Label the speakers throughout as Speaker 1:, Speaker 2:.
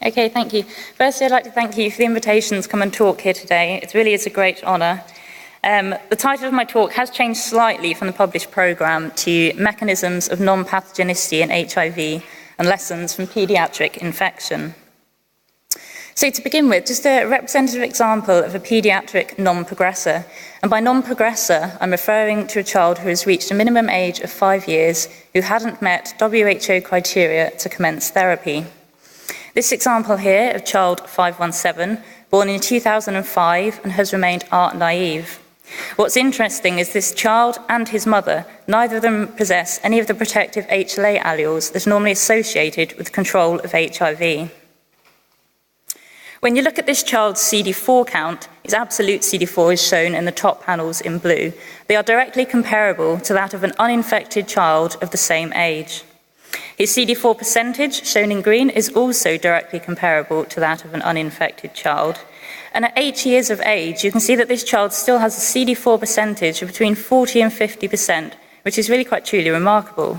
Speaker 1: Okay, thank you. Firstly, I'd like to thank you for the invitation to come and talk here today. It really is a great honour. The title of my talk has changed slightly from the published programme to Mechanisms of Non-Pathogenicity in HIV and Lessons from Paediatric Infection. So to begin with, just a representative example of a paediatric non-progressor. And by non-progressor, I'm referring to a child who has reached a minimum age of 5 years who hadn't met WHO criteria to commence therapy. This example here of child 517, born in 2005 and has remained ART naive. What's interesting is this child and his mother, neither of them possess any of the protective HLA alleles that are normally associated with control of HIV. When you look at this child's CD4 count, his absolute CD4 is shown in the top panels in blue. They are directly comparable to that of an uninfected child of the same age. His CD4 percentage, shown in green, is also directly comparable to that of an uninfected child. And at 8 years of age, you can see that this child still has a CD4 percentage of between 40 and 50%, which is really quite truly remarkable.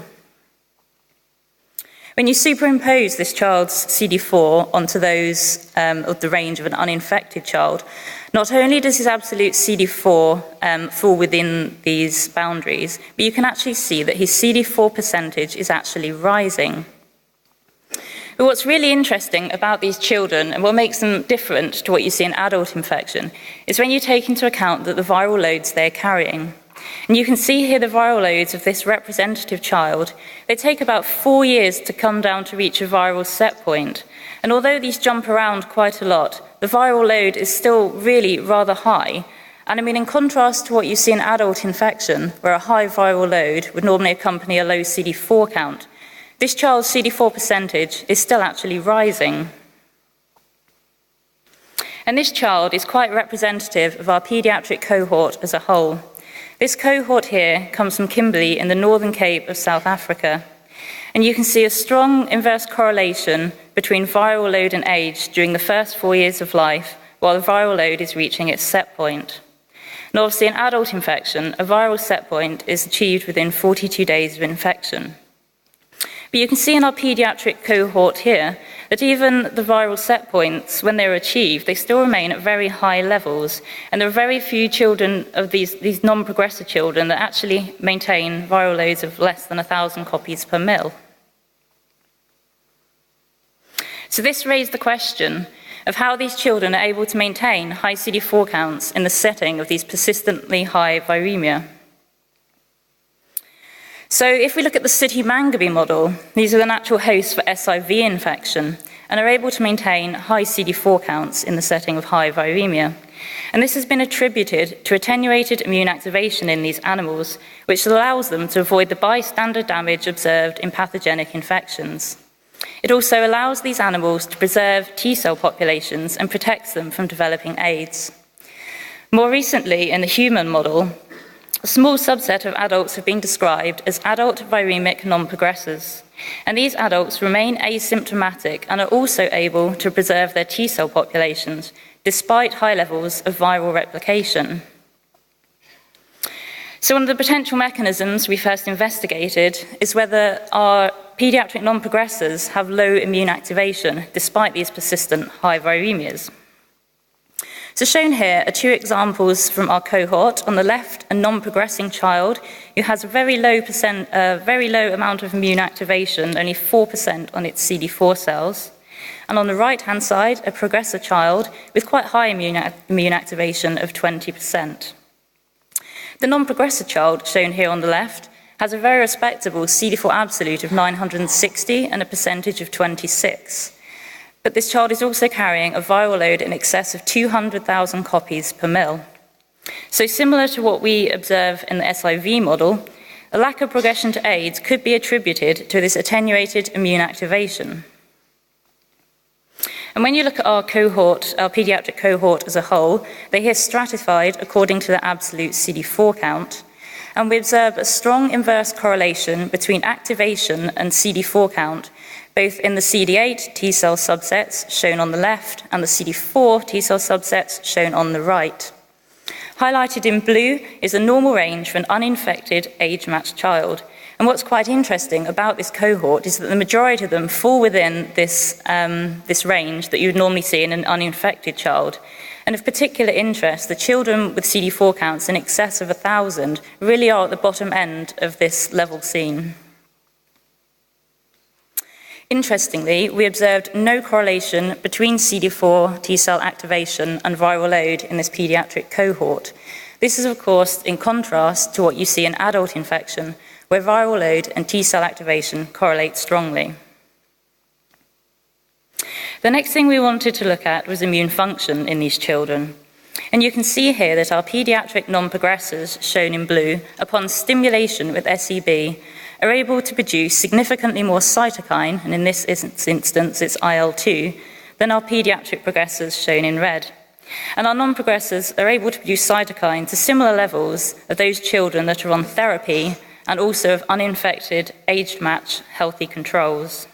Speaker 1: When you superimpose this child's CD4 onto those of the range of an uninfected child, not only does his absolute CD4 fall within these boundaries, but you can actually see that his CD4 percentage is actually rising. But what's really interesting about these children and what makes them different to what you see in adult infection is when you take into account that the viral loads they're carrying. And you can see here the viral loads of this representative child. They take about 4 years to come down to reach a viral set point. And although these jump around quite a lot, the viral load is still really rather high. And I mean, in contrast to what you see in adult infection, where a high viral load would normally accompany a low CD4 count, this child's CD4 percentage is still actually rising. And this child is quite representative of our paediatric cohort as a whole. This cohort here comes from Kimberley in the Northern Cape of South Africa. And you can see a strong inverse correlation between viral load and age during the first 4 years of life, while the viral load is reaching its set point. And obviously in adult infection, a viral set point is achieved within 42 days of infection. But you can see in our paediatric cohort here that even the viral set points, when they're achieved, they still remain at very high levels. And there are very few children of these non-progressor children that actually maintain viral loads of less than 1,000 copies per mil. So this raised the question of how these children are able to maintain high CD4 counts in the setting of these persistently high viremia. So if we look at the City-Mangaby model, these are the natural hosts for SIV infection and are able to maintain high CD4 counts in the setting of high viremia. And this has been attributed to attenuated immune activation in these animals, which allows them to avoid the bystander damage observed in pathogenic infections. It also allows these animals to preserve T-cell populations and protects them from developing AIDS. More recently, in the human model, a small subset of adults have been described as adult viremic non-progressors, and these adults remain asymptomatic and are also able to preserve their T-cell populations despite high levels of viral replication. So one of the potential mechanisms we first investigated is whether our paediatric non-progressors have low immune activation despite these persistent high viremias. So shown here are 2 examples from our cohort. On the left, a non-progressing child who has a very low amount of immune activation, only 4% on its CD4 cells. And on the right-hand side, a progressor child with quite high immune activation of 20%. The non-progressor child, shown here on the left, has a very respectable CD4 absolute of 960 and a percentage of 26. But this child is also carrying a viral load in excess of 200,000 copies per mil. So similar to what we observe in the SIV model, a lack of progression to AIDS could be attributed to this attenuated immune activation. And when you look at our cohort, our paediatric cohort as a whole, they're here stratified according to the absolute CD4 count. And we observe a strong inverse correlation between activation and CD4 count, both in the CD8 T-cell subsets shown on the left and the CD4 T-cell subsets shown on the right. Highlighted in blue is the normal range for an uninfected age-matched child. And what's quite interesting about this cohort is that the majority of them fall within this range that you would normally see in an uninfected child. And of particular interest, the children with CD4 counts in excess of 1,000 really are at the bottom end of this level seen. Interestingly, we observed no correlation between CD4 T-cell activation and viral load in this paediatric cohort. This is, of course, in contrast to what you see in adult infection, where viral load and T-cell activation correlate strongly. The next thing we wanted to look at was immune function in these children. And you can see here that our paediatric non-progressors, shown in blue, upon stimulation with SEB, are able to produce significantly more cytokine, and in this instance it's IL-2, than our paediatric progressors, shown in red. And our non-progressors are able to produce cytokine to similar levels of those children that are on therapy and also of uninfected, age-matched, healthy controls.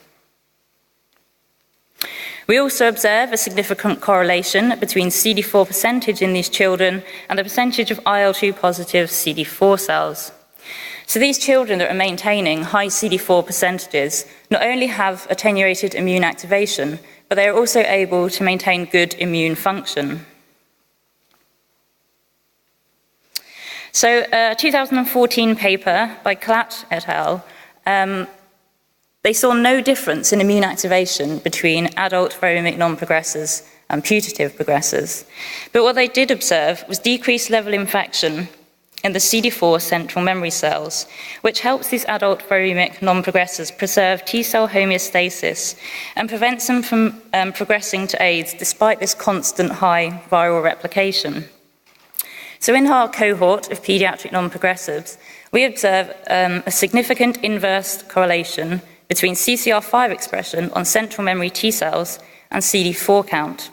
Speaker 1: We also observe a significant correlation between CD4 percentage in these children and the percentage of IL-2 positive CD4 cells. So these children that are maintaining high CD4 percentages not only have attenuated immune activation, but they are also able to maintain good immune function. So a 2014 paper by Klatt et al. They saw no difference in immune activation between adult viremic non-progressors and putative progressors. But what they did observe was decreased level infection in the CD4 central memory cells, which helps these adult viremic non-progressors preserve T-cell homeostasis and prevents them from progressing to AIDS despite this constant high viral replication. So in our cohort of paediatric non-progressors, we observe a significant inverse correlation between CCR5 expression on central memory T cells and CD4 count.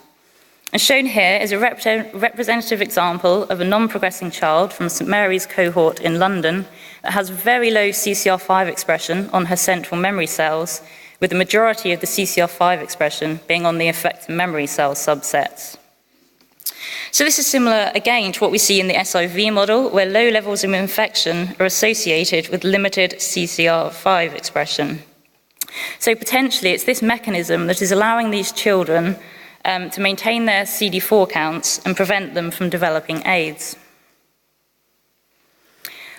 Speaker 1: And shown here is a representative example of a non-progressing child from St Mary's cohort in London that has very low CCR5 expression on her central memory cells, with the majority of the CCR5 expression being on the effector memory cell subsets. So this is similar again to what we see in the SIV model, where low levels of infection are associated with limited CCR5 expression. So potentially it's this mechanism that is allowing these children to maintain their CD4 counts and prevent them from developing AIDS.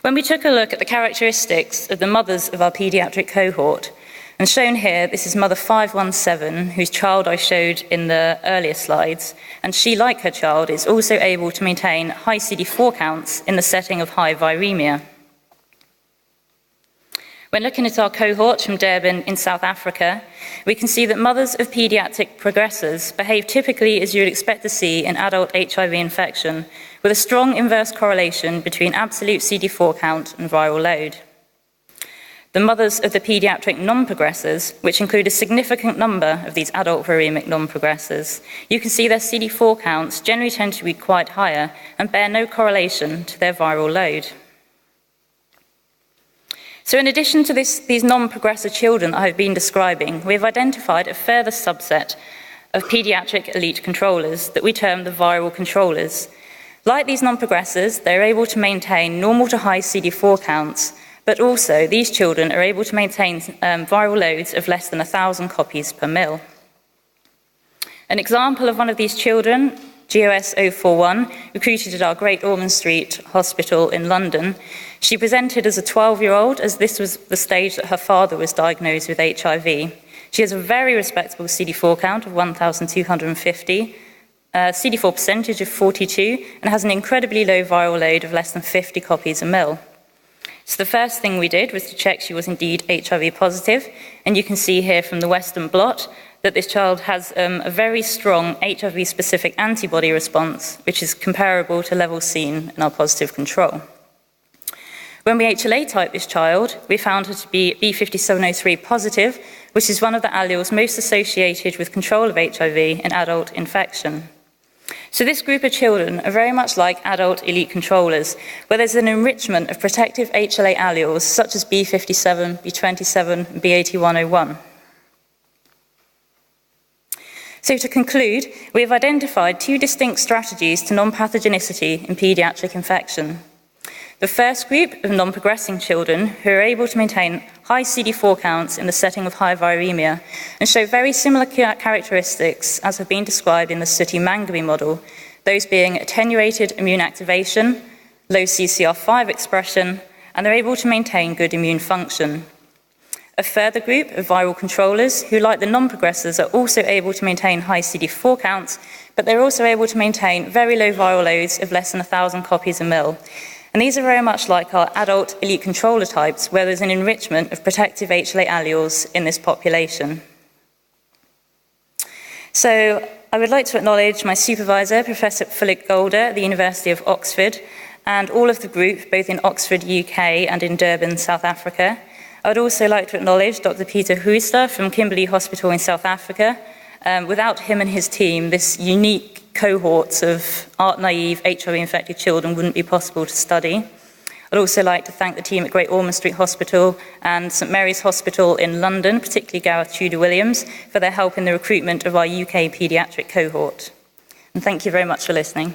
Speaker 1: When we took a look at the characteristics of the mothers of our paediatric cohort, and shown here, this is mother 517, whose child I showed in the earlier slides, and she, like her child, is also able to maintain high CD4 counts in the setting of high viremia. When looking at our cohort from Durban in South Africa, we can see that mothers of paediatric progressors behave typically as you would expect to see in adult HIV infection, with a strong inverse correlation between absolute CD4 count and viral load. The mothers of the paediatric non-progressors, which include a significant number of these adult viremic non-progressors, you can see their CD4 counts generally tend to be quite higher and bear no correlation to their viral load. So in addition to these non-progressor children that I've been describing, we have identified a further subset of paediatric elite controllers that we term the viral controllers. Like these non-progressors, they're able to maintain normal to high CD4 counts, but also these children are able to maintain viral loads of less than 1,000 copies per mil. An example of one of these children, GOS 041, recruited at our Great Ormond Street Hospital in London. She presented as a 12-year-old, as this was the stage that her father was diagnosed with HIV. She has a very respectable CD4 count of 1,250, CD4 percentage of 42, and has an incredibly low viral load of less than 50 copies a mil. So the first thing we did was to check she was indeed HIV positive, and you can see here from the Western blot that this child has a very strong HIV-specific antibody response, which is comparable to levels seen in our positive control. When we HLA typed this child, we found her to be B5703 positive, which is one of the alleles most associated with control of HIV in adult infection. So this group of children are very much like adult elite controllers, where there's an enrichment of protective HLA alleles such as B57, B27, and B8101. So to conclude, we have identified two distinct strategies to non-pathogenicity in paediatric infection. The first group of non-progressing children who are able to maintain high CD4 counts in the setting of high viremia and show very similar characteristics as have been described in the Sooty-Mangabey model, those being attenuated immune activation, low CCR5 expression, and they're able to maintain good immune function. A further group of viral controllers who, like the non-progressors, are also able to maintain high CD4 counts, but they're also able to maintain very low viral loads of less than 1,000 copies a mil. And these are very much like our adult elite controller types, where there's an enrichment of protective HLA alleles in this population. So I would like to acknowledge my supervisor, Professor Philip Golder at the University of Oxford, and all of the group, both in Oxford, UK, and in Durban, South Africa. I would also like to acknowledge Dr. Peter Huisler from Kimberley Hospital in South Africa. Without him and his team, this unique cohorts of ART-naive, HIV-infected children wouldn't be possible to study. I'd also like to thank the team at Great Ormond Street Hospital and St Mary's Hospital in London, particularly Gareth Tudor-Williams, for their help in the recruitment of our UK paediatric cohort. And thank you very much for listening.